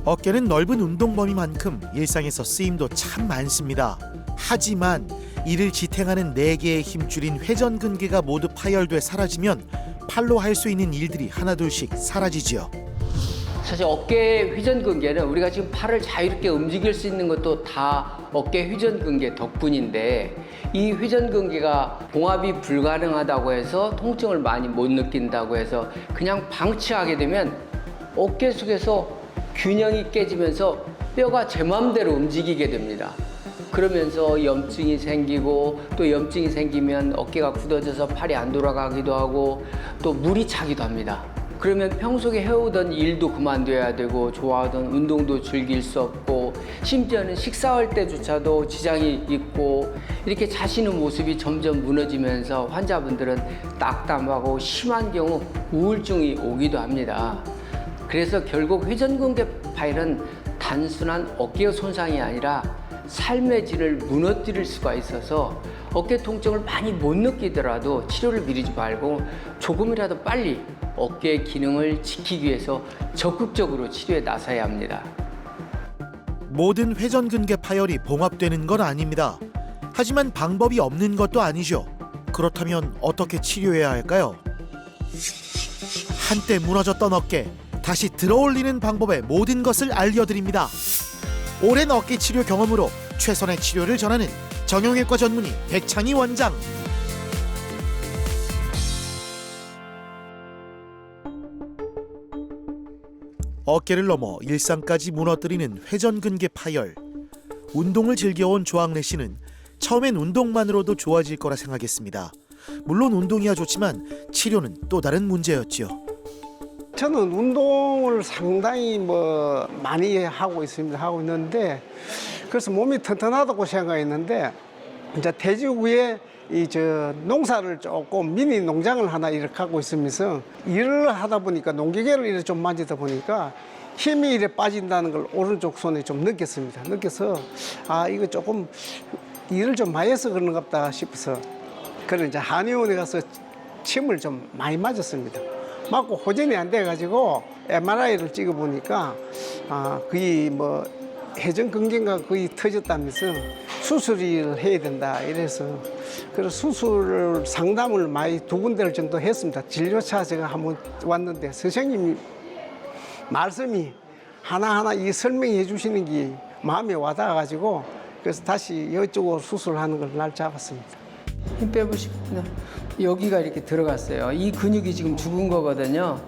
어깨는 넓은 운동 범위만큼 일상에서 쓰임도 참 많습니다. 하지만 이를 지탱하는 4개의 힘줄인 회전근개가 모두 파열돼 사라지면 팔로 할 수 있는 일들이 하나둘씩 사라지지요. 사실 어깨 회전근개는 우리가 지금 팔을 자유롭게 움직일 수 있는 것도 다 어깨 회전근개 덕분인데, 이 회전근개가 봉합이 불가능하다고 해서 통증을 많이 못 느낀다고 해서 그냥 방치하게 되면 어깨 속에서 균형이 깨지면서 뼈가 제 마음대로 움직이게 됩니다. 그러면서 염증이 생기고, 또 염증이 생기면 어깨가 굳어져서 팔이 안 돌아가기도 하고 또 물이 차기도 합니다. 그러면 평소에 해오던 일도 그만둬야 되고 좋아하던 운동도 즐길 수 없고, 심지어는 식사할 때조차도 지장이 있고, 이렇게 자신의 모습이 점점 무너지면서 환자분들은 낙담하고 심한 경우 우울증이 오기도 합니다. 그래서 결국 회전근개 파열은 단순한 어깨의 손상이 아니라 삶의 질을 무너뜨릴 수가 있어서 어깨 통증을 많이 못 느끼더라도 치료를 미루지 말고 조금이라도 빨리 어깨의 기능을 지키기 위해서 적극적으로 치료에 나서야 합니다. 모든 회전근개 파열이 봉합되는 건 아닙니다. 하지만 방법이 없는 것도 아니죠. 그렇다면 어떻게 치료해야 할까요? 한때 무너졌던 어깨, 다시 들어올리는 방법의 모든 것을 알려드립니다. 오랜 어깨 치료 경험으로 최선의 치료를 전하는 정형외과 전문의 백창희 원장. 어깨를 넘어 일상까지 무너뜨리는 회전근개 파열. 운동을 즐겨온 조항래 씨는 처음엔 운동만으로도 좋아질 거라 생각했습니다. 물론 운동이야 좋지만 치료는 또 다른 문제였지요. 저는 운동을 상당히 많이 하고 있는데, 그래서 몸이 튼튼하다고 생각했는데, 이제 돼지구에 농사를 조금 미니 농장을 하나 이렇게 하고 있으면서 일을 하다 보니까 농기계를 이렇게 좀 만지다 보니까 힘이 이렇게 빠진다는 걸 오른쪽 손에 좀 느꼈습니다. 느껴서 이거 조금 일을 좀 많이 해서 그런가 보다 싶어서, 그래서 이제 한의원에 가서 침을 좀 많이 맞았습니다. 맞고 호전이 안 돼가지고 MRI를 찍어보니까 거의 회전근개가 거의 터졌다면서 수술을 해야 된다 이래서, 그래서 수술 상담을 많이 2군데를 정도 했습니다. 진료차 제가 한번 왔는데 선생님이 말씀이 하나하나 이 설명해 주시는 게 마음에 와닿아가지고, 그래서 다시 이쪽으로 수술하는 걸 날 잡았습니다. 힘 빼보시면 여기가 이렇게 들어갔어요. 이 근육이 지금 죽은 거거든요.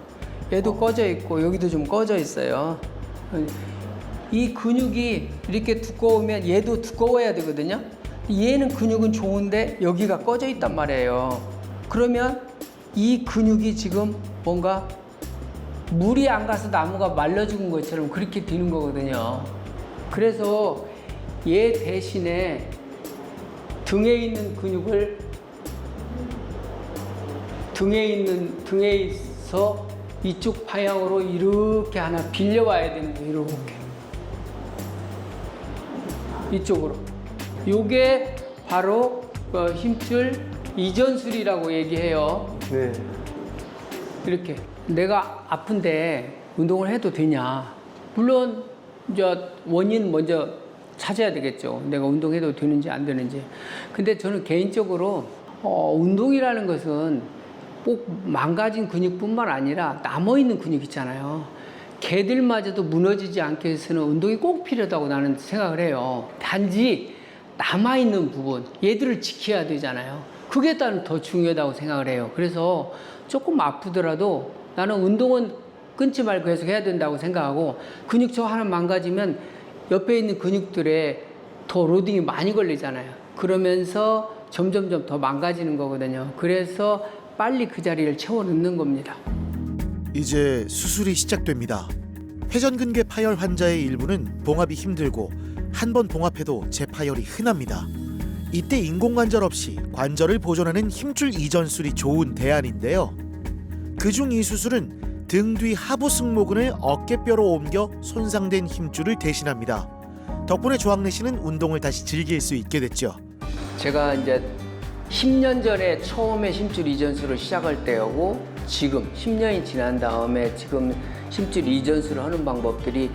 얘도 꺼져 있고 여기도 좀 꺼져 있어요. 이 근육이 이렇게 두꺼우면 얘도 두꺼워야 되거든요. 얘는 근육은 좋은데 여기가 꺼져 있단 말이에요. 그러면 이 근육이 지금 뭔가 물이 안 가서 나무가 말라 죽은 것처럼 그렇게 되는 거거든요. 그래서 얘 대신에 등에 있는 근육을 등에서 이쪽 방향으로 이렇게 하나 빌려와야 되는 거예요. 이렇게 이쪽으로. 요게 바로 힘줄 이전술이라고 얘기해요. 네. 이렇게 내가 아픈데 운동을 해도 되냐? 물론 이제 원인 먼저 찾아야 되겠죠. 내가 운동해도 되는지 안 되는지. 근데 저는 개인적으로 운동이라는 것은 꼭 망가진 근육뿐만 아니라 남아있는 근육 있잖아요. 걔들마저도 무너지지 않게 해서는 운동이 꼭 필요하다고 나는 생각을 해요. 단지 남아있는 부분, 얘들을 지켜야 되잖아요. 그게 더 중요하다고 생각을 해요. 그래서 조금 아프더라도 나는 운동은 끊지 말고 계속 해야 된다고 생각하고, 근육처 하나 망가지면 옆에 있는 근육들에 더 로딩이 많이 걸리잖아요. 그러면서 점점점 더 망가지는 거거든요. 그래서 빨리 그 자리를 채워 넣는 겁니다. 이제 수술이 시작됩니다. 회전근개 파열 환자의 일부는 봉합이 힘들고 한 번 봉합해도 재파열이 흔합니다. 이때 인공관절 없이 관절을 보존하는 힘줄 이전술이 좋은 대안인데요. 그중 이 수술은 등 뒤 하부 승모근을 어깨뼈로 옮겨 손상된 힘줄을 대신합니다. 덕분에 조항래 씨는 운동을 다시 즐길 수 있게 됐죠. 제가 이제 10년 전에 처음에 힘줄 이전술을 시작할 때하고 지금 10년이 지난 다음에 지금 힘줄 이전술을 하는 방법들이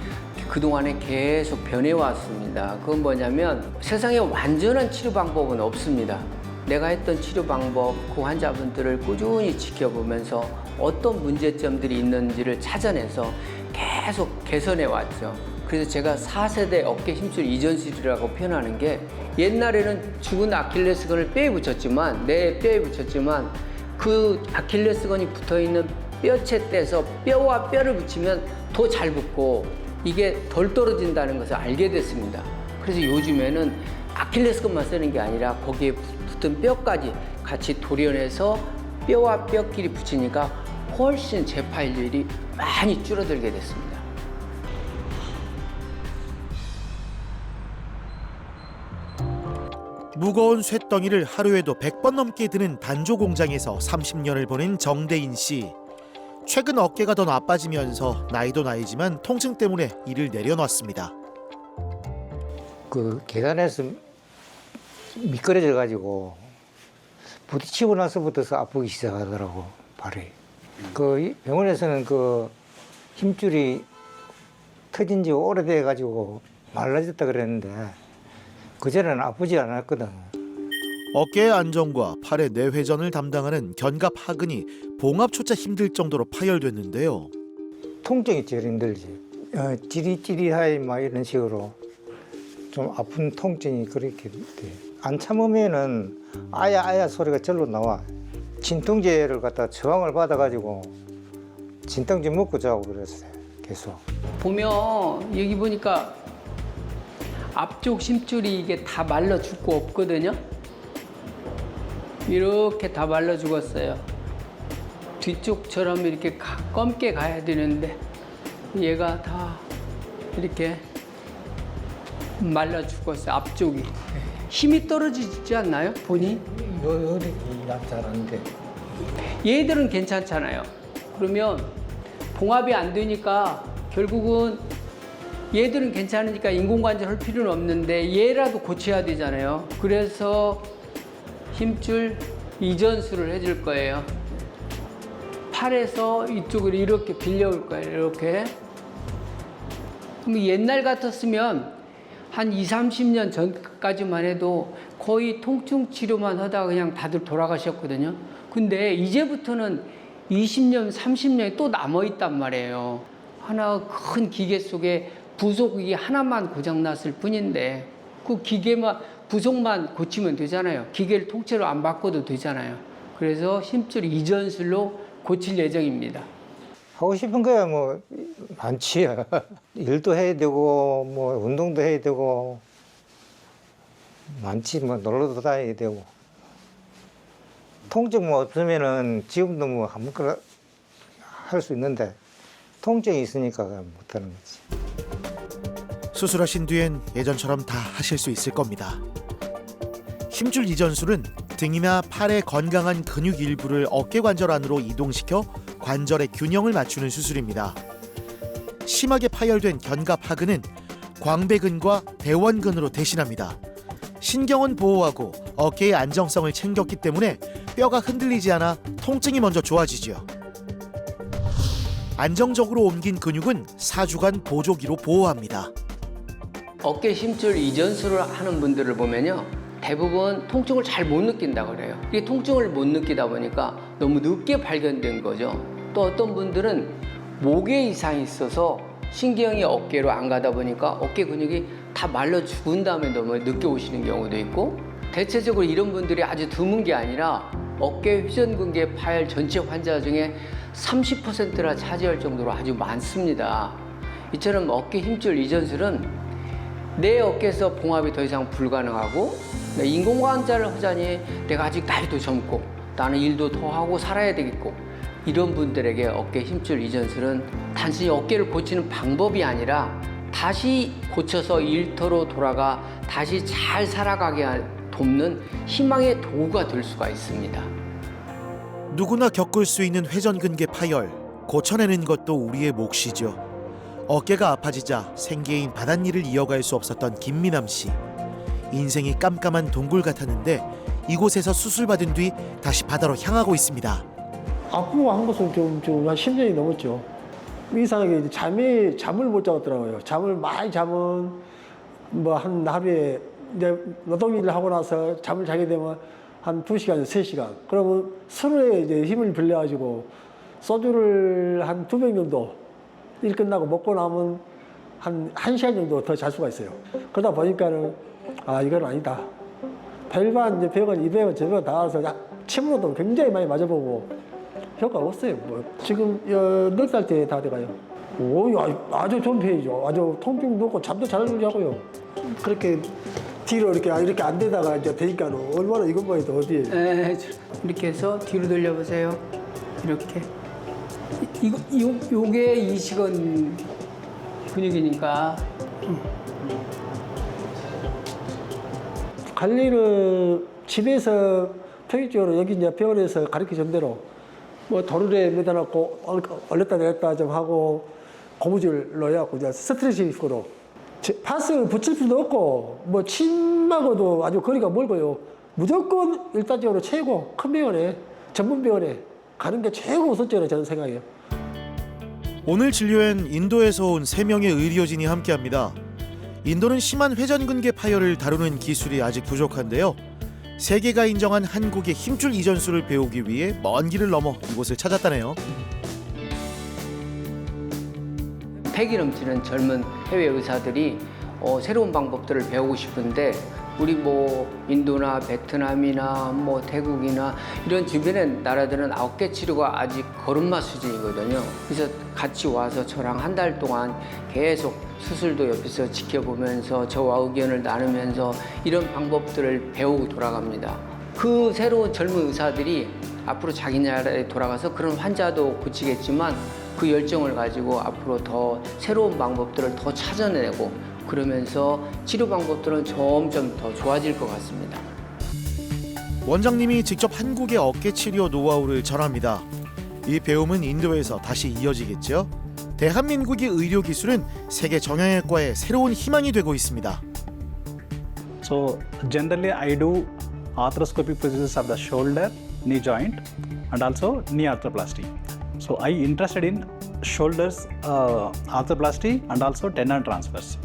그동안에 계속 변해왔습니다. 그건 뭐냐면 세상에 완전한 치료 방법은 없습니다. 내가 했던 치료 방법, 그 환자분들을 꾸준히 지켜보면서 어떤 문제점들이 있는지를 찾아내서 계속 개선해 왔죠. 그래서 제가 4세대 어깨 힘줄 이전술이라고 표현하는 게 옛날에는 죽은 아킬레스건을 뼈에 붙였지만 내 뼈에 붙였지만 그 아킬레스건이 붙어있는 뼈채 떼서 뼈와 뼈를 붙이면 더 잘 붙고 이게 덜 떨어진다는 것을 알게 됐습니다. 그래서 요즘에는 아킬레스건만 쓰는 게 아니라 거기에 붙은 뼈까지 같이 도려내서 뼈와 뼈끼리 붙이니까 훨씬 재파일률이 많이 줄어들게 됐습니다. 무거운 쇳덩이를 하루에도 100번 넘게 드는 단조 공장에서 30년을 보낸 정대인 씨. 최근 어깨가 더 나빠지면서 나이도 나이지만 통증 때문에 일을 내려놨습니다. 그 계단에서 미끄러져 가지고 부딪히고 나서부터 아프기 시작하더라고 발이. 그 병원에서는 그 힘줄이 터진 지 오래돼 가지고 말라졌다 그랬는데 그전에는 아프지 않았거든. 어깨의 안정과 팔의 내회전을 담당하는 견갑 하근이 봉합조차 힘들 정도로 파열됐는데요. 통증이 제일 힘들지. 찌릿찌릿하게 막 이런 식으로 좀 아픈 통증이 그렇게 돼. 안 참으면은 아야 소리가 절로 나와. 진통제를 갖다 처방을 받아가지고 진통제 먹고 자고 그랬어요. 계속. 보면 여기 보니까 앞쪽 심줄이 이게 다 말라 죽고 없거든요. 이렇게 다 말라 죽었어요. 뒤쪽처럼 이렇게 검게 가야 되는데 얘가 다 이렇게 말라 죽었어요. 앞쪽이. 힘이 떨어지지 않나요? 보니? 어디 잘하는데. 얘들은 괜찮잖아요. 그러면 봉합이 안 되니까 결국은 얘들은 괜찮으니까 인공관절 할 필요는 없는데 얘라도 고쳐야 되잖아요. 그래서 힘줄 이전술을 해줄 거예요. 팔에서 이쪽으로 이렇게 빌려올 거예요. 이렇게. 그럼 옛날 같았으면 한 20, 30년 전까지만 해도 거의 통증 치료만 하다가 그냥 다들 돌아가셨거든요. 근데 이제부터는 20년, 30년이 또 남아있단 말이에요. 하나 큰 기계 속에 부속이 하나만 고장났을 뿐인데 그 기계만, 부속만 고치면 되잖아요. 기계를 통째로 안 바꿔도 되잖아요. 그래서 힘줄 이전술로 고칠 예정입니다. 하고 싶은 거야 뭐 많지. 일도 해야 되고 뭐 운동도 해야 되고 많지. 뭐 놀러도 다녀야 되고. 통증 뭐 없으면은 지금도 뭐 아무거나 할 수 있는데 통증이 있으니까 못하는 거지. 수술하신 뒤엔 예전처럼 다 하실 수 있을 겁니다. 힘줄 이전술은 등이나 팔의 건강한 근육 일부를 어깨 관절 안으로 이동시켜 관절의 균형을 맞추는 수술입니다. 심하게 파열된 견갑 하근은 광배근과 대원근으로 대신합니다. 신경은 보호하고 어깨의 안정성을 챙겼기 때문에 뼈가 흔들리지 않아 통증이 먼저 좋아지죠. 안정적으로 옮긴 근육은 4주간 보조기로 보호합니다. 어깨 힘줄 이전술을 하는 분들을 보면요. 대부분 통증을 잘 못 느낀다고 그래요. 이게 통증을 못 느끼다 보니까 너무 늦게 발견된 거죠. 또 어떤 분들은 목에 이상이 있어서 신경이 어깨로 안 가다 보니까 어깨 근육이 다 말라 죽은 다음에 너무 늦게 오시는 경우도 있고, 대체적으로 이런 분들이 아주 드문 게 아니라 어깨 회전근개 파열 전체 환자 중에 30%나 차지할 정도로 아주 많습니다. 이처럼 어깨 힘줄 이전술은 내 어깨에서 봉합이 더 이상 불가능하고 인공관절을 하자니 내가 아직 나이도 젊고 나는 일도 더 하고 살아야 되겠고, 이런 분들에게 어깨 힘줄 이전술은 단순히 어깨를 고치는 방법이 아니라 다시 고쳐서 일터로 돌아가 다시 잘 살아가게 돕는 희망의 도구가 될 수가 있습니다. 누구나 겪을 수 있는 회전근개 파열, 고쳐내는 것도 우리의 몫이죠. 어깨가 아파지자 생계인 바닷일을 이어갈 수 없었던 김미남 씨. 인생이 깜깜한 동굴 같았는데 이곳에서 수술받은 뒤 다시 바다로 향하고 있습니다. 아프고 한 것은 좀 한 10년이 넘었죠. 이상하게 이제 잠을 못 자겠더라고요. 잠을 많이 자면 뭐 한 하루에 이제 노동일을 하고 나서 잠을 자게 되면 한 2시간, 3시간. 그러면 서로에 이제 힘을 빌려가지고 소주를 한 2병 정도 일 끝나고 먹고 나면 한 1시간 정도 더 잘 수가 있어요. 그러다 보니까는 아, 이건 아니다. 별반, 이제 100원, 200원, 저거 다 와서 침으로도 굉장히 많이 맞아보고 효과가 없어요. 뭐 지금 8달째 다 돼가요. 오, 아주 좋은 편이죠. 아주 통증도 없고 잠도 잘 자고요. 그렇게 뒤로 이렇게 안 되다가 이제 되니까 얼마나 이것만 해도 어디에. 네, 이렇게 해서 뒤로 돌려보세요. 이렇게. 요게 이식은 근육이니까. 관리를 집에서 평일적으로 여기 이제 병원에서 가르쳐준 대로 뭐 도르래 매달아놓고 얼렸다 내렸다 좀 하고 고무줄 넣어갖고 이제 스트레칭식으로 파스를 붙일 필요도 없고 뭐 침하고도 아주 거리가 멀고요. 무조건 일단적으로 최고 큰 병원에 전문 병원에 가는 게 최고 우선적으로 저는 생각해요. 오늘 진료엔 인도에서 온 3명의 의료진이 함께합니다. 인도는 심한 회전근개 파열을 다루는 기술이 아직 부족한데요. 세계가 인정한 한국의 힘줄 이전술을 배우기 위해 먼 길을 넘어 이곳을 찾았다네요. 패기 넘치는 젊은 해외 의사들이 새로운 방법들을 배우고 싶은데 우리 뭐 인도나 베트남이나 뭐 태국이나 이런 주변의 나라들은 어깨 치료가 아직 걸음마 수준이거든요. 그래서 같이 와서 저랑 한 달 동안 계속 수술도 옆에서 지켜보면서 저와 의견을 나누면서 이런 방법들을 배우고 돌아갑니다. 그 새로운 젊은 의사들이 앞으로 자기 나라에 돌아가서 그런 환자도 고치겠지만 그 열정을 가지고 앞으로 더 새로운 방법들을 더 찾아내고 그러면서 치료 방법들은 점점 더 좋아질 것 같습니다. 원장님이 직접 한국의 어깨 치료 노하우를 전합니다. 이 배움은 인도에서 다시 이어지겠죠. 대한민국의 의료 기술은 세계 정형외과의 새로운 희망이 되고 있습니다. So generally I do arthroscopic procedures of the shoulder, knee joint and also knee arthroplasty. So I interested in shoulders arthroplasty and also tendon transfers.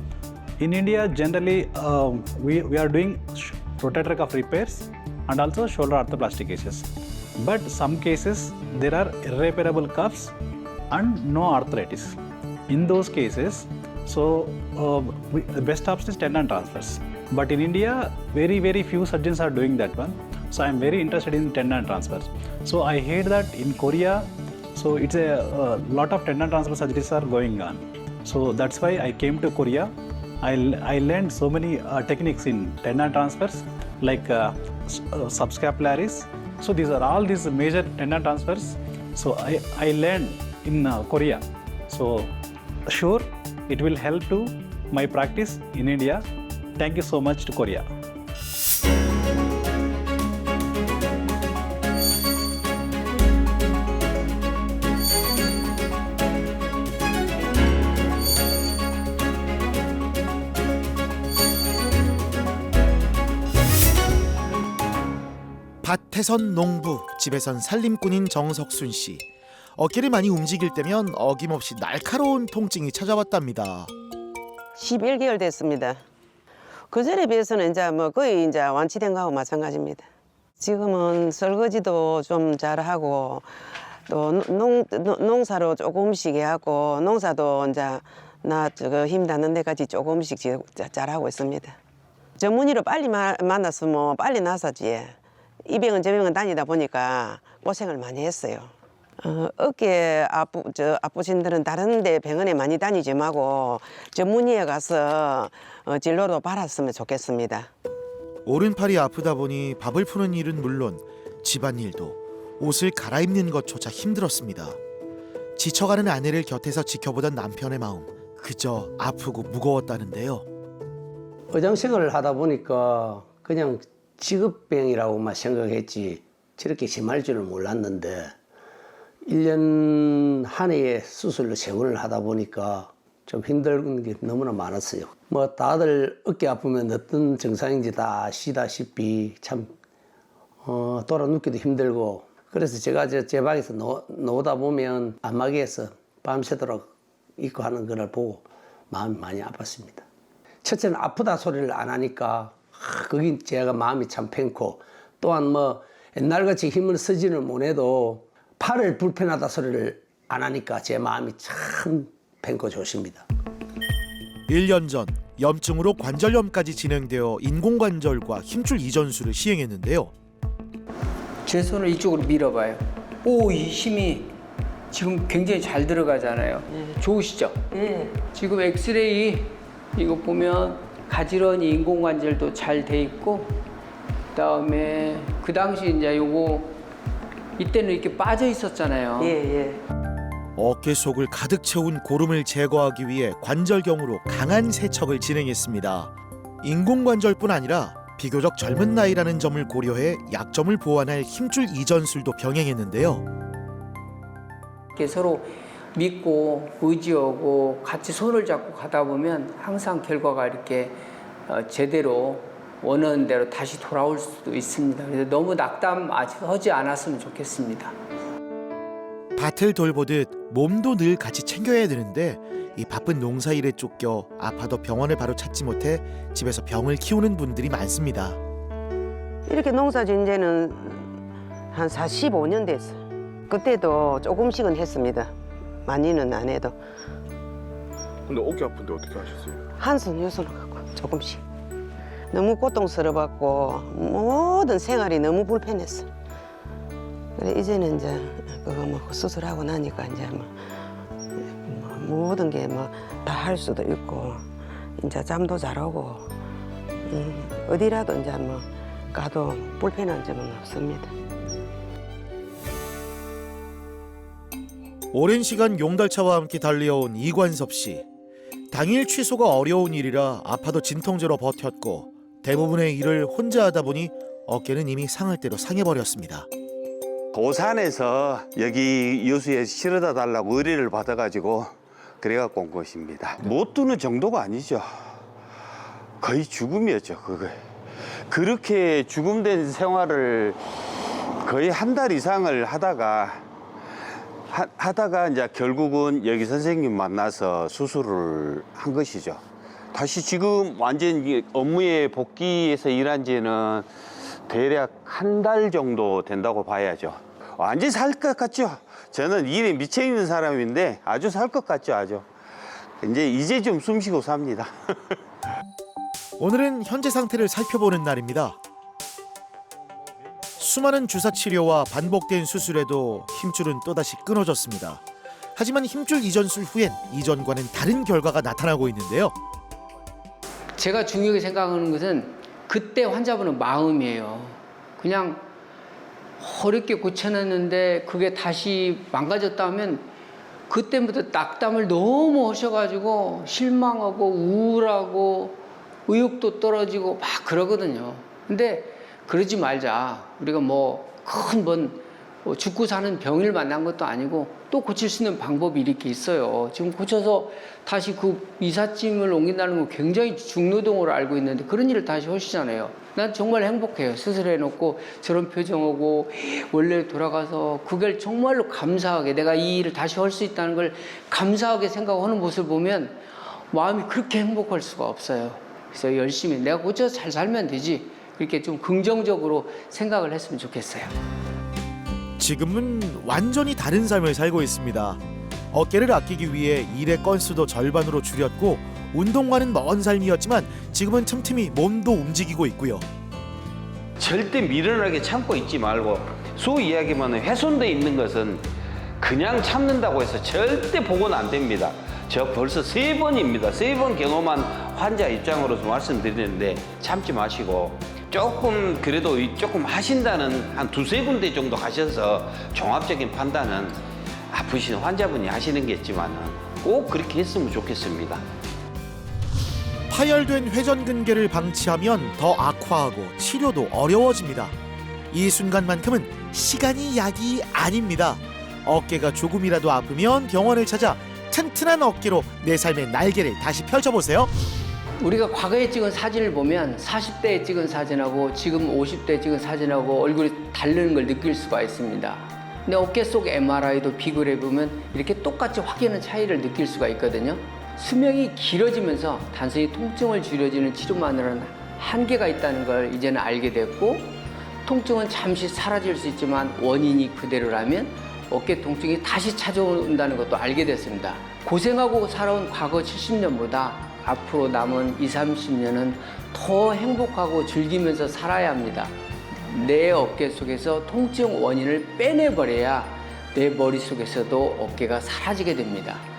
In India generally we are doing rotator cuff repairs and also shoulder arthroplasty cases. But some cases there are irreparable cuffs and no arthritis. In those cases, so the best option is tendon transfers. But in India, very few surgeons are doing that one. So I am very interested in tendon transfers. So I heard that in Korea, so it's a lot of tendon transfer surgeries are going on. So that's why I came to Korea. I learned so many techniques in tendon transfers like subscapularis. So these are all these major tendon transfers. So I learned in Korea. So sure, it will help to my practice in India. Thank you so much to Korea. 밭에선 농부, 집에선 살림꾼인 정석순 씨. 어깨를 많이 움직일 때면 어김없이 날카로운 통증이 찾아왔답니다. 11개월 됐습니다. 그 전에 비해서는 이제 뭐 거의 이제 완치된 거하고 마찬가지입니다. 지금은 설거지도 좀 잘하고 또 농사로 조금씩 해하고 농사도 이제 나 저거 힘 닿는 데까지 조금씩 잘하고 있습니다. 전문의로 빨리 만났으면 빨리 나서지. 이 병은 저 병은 다니다 보니까 고생을 많이 했어요. 어깨 아프신 분들은 다른 데 병원에 많이 다니지 말고 전문의에 가서 진료도 받았으면 좋겠습니다. 오른팔이 아프다 보니 밥을 푸는 일은 물론 집안일도 옷을 갈아입는 것조차 힘들었습니다. 지쳐가는 아내를 곁에서 지켜보던 남편의 마음 그저 아프고 무거웠다는데요. 의장 생활을 하다 보니까 그냥 직업병이라고만 생각했지 저렇게 심할 줄은 몰랐는데 1년 한 해에 수술로 3번을 하다 보니까 좀 힘든 게 너무나 많았어요. 뭐 다들 어깨 아프면 어떤 증상인지 다 아시다시피 참 돌아 눕기도 힘들고 그래서 제가 제 방에서 노다 보면 안마기에서 밤새도록 있고 하는 걸 보고 마음이 많이 아팠습니다. 첫째는 아프다 소리를 안 하니까 거긴 제가 마음이 참 팽고, 또한 뭐 옛날같이 힘을 쓰지는 못해도 팔을 불편하다 소리를 안 하니까 제 마음이 참 팽고 좋습니다. 1년 전 염증으로 관절염까지 진행되어 인공관절과 힘줄 이전술을 시행했는데요. 제 손을 이쪽으로 밀어봐요. 오, 이 힘이 지금 굉장히 잘 들어가잖아요. 좋으시죠? 지금 엑스레이 이거 보면 가지런히 인공관절도 잘 돼 있고, 그다음에 그 당시 이제 요거 이때는 이렇게 빠져 있었잖아요. 어깨 속을 가득 채운 고름을 제거하기 위해 관절경으로 강한 세척을 진행했습니다. 인공관절뿐 아니라 비교적 젊은 나이라는 점을 고려해 약점을 보완할 힘줄 이전술도 병행했는데요. 이렇게 서로 믿고 의지하고 같이 손을 잡고 가다 보면 항상 결과가 이렇게 제대로 원하는 대로 다시 돌아올 수도 있습니다. 그래서 너무 낙담하지 않았으면 좋겠습니다. 밭을 돌보듯 몸도 늘 같이 챙겨야 되는데 이 바쁜 농사일에 쫓겨 아파도 병원을 바로 찾지 못해 집에서 병을 키우는 분들이 많습니다. 이렇게 농사 지은 지는 한 45년 됐어. 그때도 조금씩은 했습니다. 많이는 안 해도. 근데 어깨 아픈데 어떻게 하셨어요? 한 손, 요 손을 갖고 조금씩. 너무 고통스러웠고 모든 생활이 너무 불편했어. 그래 이제는 이제 그거 뭐 수술하고 나니까 이제 뭐 모든 게 뭐 다 할 수도 있고 이제 잠도 잘 오고 어디라도 이제 뭐 가도 불편한 점은 없습니다. 오랜 시간 용달차와 함께 달려온 이관섭 씨. 당일 취소가 어려운 일이라 아파도 진통제로 버텼고 대부분의 일을 혼자 하다 보니 어깨는 이미 상할 대로 상해버렸습니다. 고산에서 여기 여수에 실어다 달라고 의뢰를 받아가지고 그래갖고 온 것입니다. 못 두는 정도가 아니죠. 거의 죽음이었죠, 그거. 그렇게 죽음된 생활을 거의 한 달 이상을 하다가 이제 결국은 여기 선생님 만나서 수술을 한 것이죠. 다시 지금 완전 업무에 복귀해서 일한 지는 대략 한 달 정도 된다고 봐야죠. 완전 살 것 같죠? 저는 일에 미쳐 있는 사람인데 아주 살 것 같죠, 아주. 이제 좀 숨쉬고 삽니다. 오늘은 현재 상태를 살펴보는 날입니다. 수많은 주사 치료와 반복된 수술에도 힘줄은 또다시 끊어졌습니다. 하지만 힘줄 이전술 후엔 이전과는 다른 결과가 나타나고 있는데요. 제가 중요하게 생각하는 것은 그때 환자분의 마음이에요. 그냥 어렵게 고쳐놨는데 그게 다시 망가졌다면 그때부터 낙담을 너무 하셔가지고 실망하고 우울하고 의욕도 떨어지고 막 그러거든요. 근데 그러지 말자. 우리가 뭐 큰 죽고 사는 병을 만난 것도 아니고 또 고칠 수 있는 방법이 이렇게 있어요. 지금 고쳐서 다시 그 이삿짐을 옮긴다는 건 굉장히 중노동으로 알고 있는데 그런 일을 다시 하시잖아요. 난 정말 행복해요. 수술해놓고 저런 표정하고 원래 돌아가서 그걸 정말로 감사하게 내가 이 일을 다시 할 수 있다는 걸 감사하게 생각하는 모습을 보면 마음이 그렇게 행복할 수가 없어요. 그래서 열심히 내가 고쳐서 잘 살면 되지. 그렇게 좀 긍정적으로 생각을 했으면 좋겠어요. 지금은 완전히 다른 삶을 살고 있습니다. 어깨를 아끼기 위해 일의 건수도 절반으로 줄였고 운동과는 먼 삶이었지만 지금은 틈틈이 몸도 움직이고 있고요. 절대 미련하게 참고 있지 말고 소위 이야기하면 훼손돼 있는 것은 그냥 참는다고 해서 절대 복원 안 됩니다. 저 벌써 3번입니다. 3번 경험한 환자 입장으로서 말씀드리는데 참지 마시고 조금 그래도 조금 하신다는 한 2-3군데 정도 가셔서 종합적인 판단은 아프신 환자분이 하시는 게 있지만은 꼭 그렇게 했으면 좋겠습니다. 파열된 회전근개를 방치하면 더 악화하고 치료도 어려워집니다. 이 순간만큼은 시간이 약이 아닙니다. 어깨가 조금이라도 아프면 병원을 찾아 튼튼한 어깨로 내 삶의 날개를 다시 펼쳐보세요. 우리가 과거에 찍은 사진을 보면 40대에 찍은 사진하고 지금 50대에 찍은 사진하고 얼굴이 다르는 걸 느낄 수가 있습니다. 근데 어깨 속 MRI도 비교를 해보면 이렇게 똑같이 확연한 차이를 느낄 수가 있거든요. 수명이 길어지면서 단순히 통증을 줄여주는 치료만으로는 한계가 있다는 걸 이제는 알게 됐고, 통증은 잠시 사라질 수 있지만 원인이 그대로라면 어깨 통증이 다시 찾아온다는 것도 알게 됐습니다. 고생하고 살아온 과거 70년보다 앞으로 남은 20, 30년은 더 행복하고 즐기면서 살아야 합니다. 내 어깨 속에서 통증 원인을 빼내버려야 내 머릿속에서도 어깨가 사라지게 됩니다.